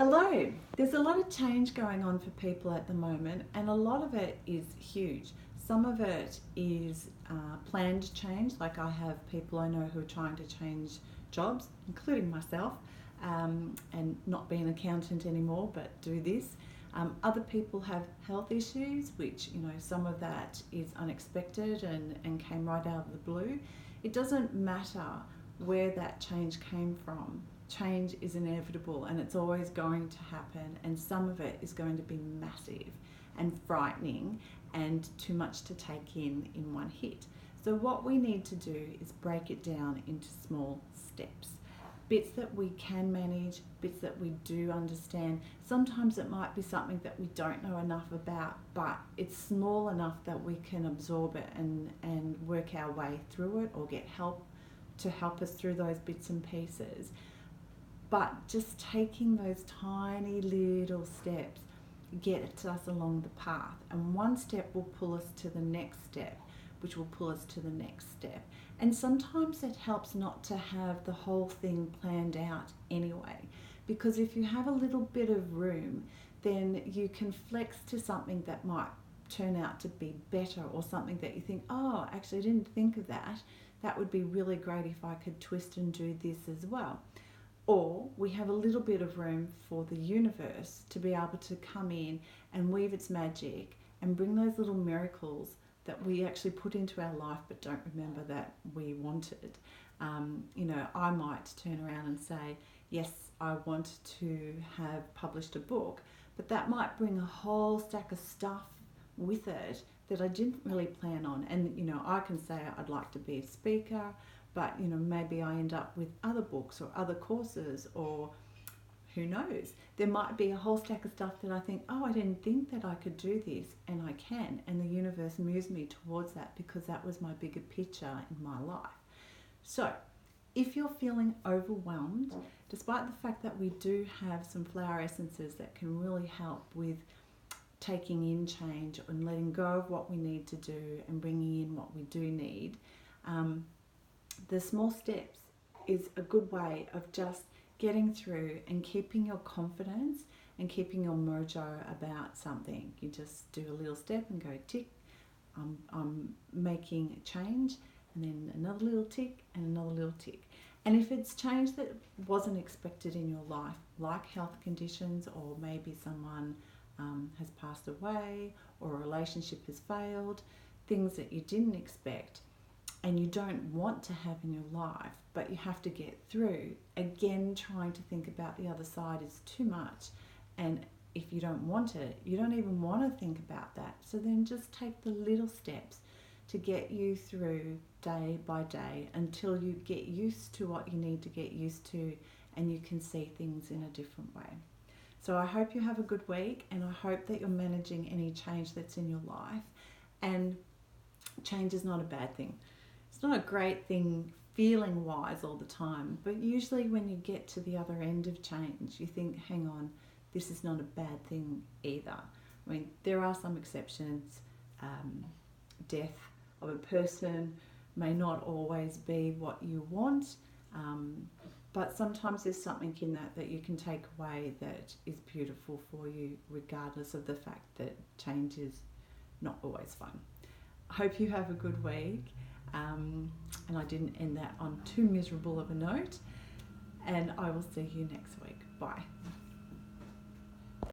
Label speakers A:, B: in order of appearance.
A: Hello. There's a lot of change going on for people at the moment, and a lot of it is huge. Some of it is planned change, like I have people I know who are trying to change jobs, including myself, and not be an accountant anymore, but do this. Other people have health issues, which, some of that is unexpected and came right out of the blue. It doesn't matter where that change came from. Change is inevitable and it's always going to happen, and some of it is going to be massive and frightening and too much to take in one hit. So what we need to do is break it down into small steps. Bits that we can manage, bits that we do understand. Sometimes it might be something that we don't know enough about, but it's small enough that we can absorb it and work our way through it, or get help to help us through those bits and pieces. But just taking those tiny little steps gets us along the path, and one step will pull us to the next step, which will pull us to the next step. And sometimes it helps not to have the whole thing planned out anyway, because if you have a little bit of room, then you can flex to something that might turn out to be better, or something that you think, oh, actually I didn't think of that. That would be really great if I could twist and do this as well. Or we have a little bit of room for the universe to be able to come in and weave its magic and bring those little miracles that we actually put into our life but don't remember that we wanted. I might turn around and say, yes, I want to have published a book, but that might bring a whole stack of stuff with it that I didn't really plan on. And, I can say I'd like to be a speaker, but maybe I end up with other books or other courses, or who knows, there might be a whole stack of stuff that I think, oh, I didn't think that I could do this, and I can, and the universe moves me towards that because that was my bigger picture in my life. So if you're feeling overwhelmed, despite the fact that we do have some flower essences that can really help with taking in change and letting go of what we need to do and bringing in what we do need, the small steps is a good way of just getting through and keeping your confidence and keeping your mojo about something. You just do a little step and go, tick, I'm making a change, and then another little tick and another little tick. And if it's change that wasn't expected in your life, like health conditions, or maybe someone has passed away, or a relationship has failed, things that you didn't expect and you don't want to have in your life, but you have to get through, again, trying to think about the other side is too much. And if you don't want it, you don't even want to think about that. So then just take the little steps to get you through day by day until you get used to what you need to get used to, and you can see things in a different way. So I hope you have a good week, and I hope that you're managing any change that's in your life. And change is not a bad thing. It's not a great thing feeling wise all the time, but usually when you get to the other end of change, you think, hang on, this is not a bad thing either. I mean, there are some exceptions. Death of a person may not always be what you want, but sometimes there's something in that you can take away that is beautiful for you, regardless of the fact that change is not always fun. I hope you have a good week. And I didn't end that on too miserable of a note, and I will see you next week. Bye.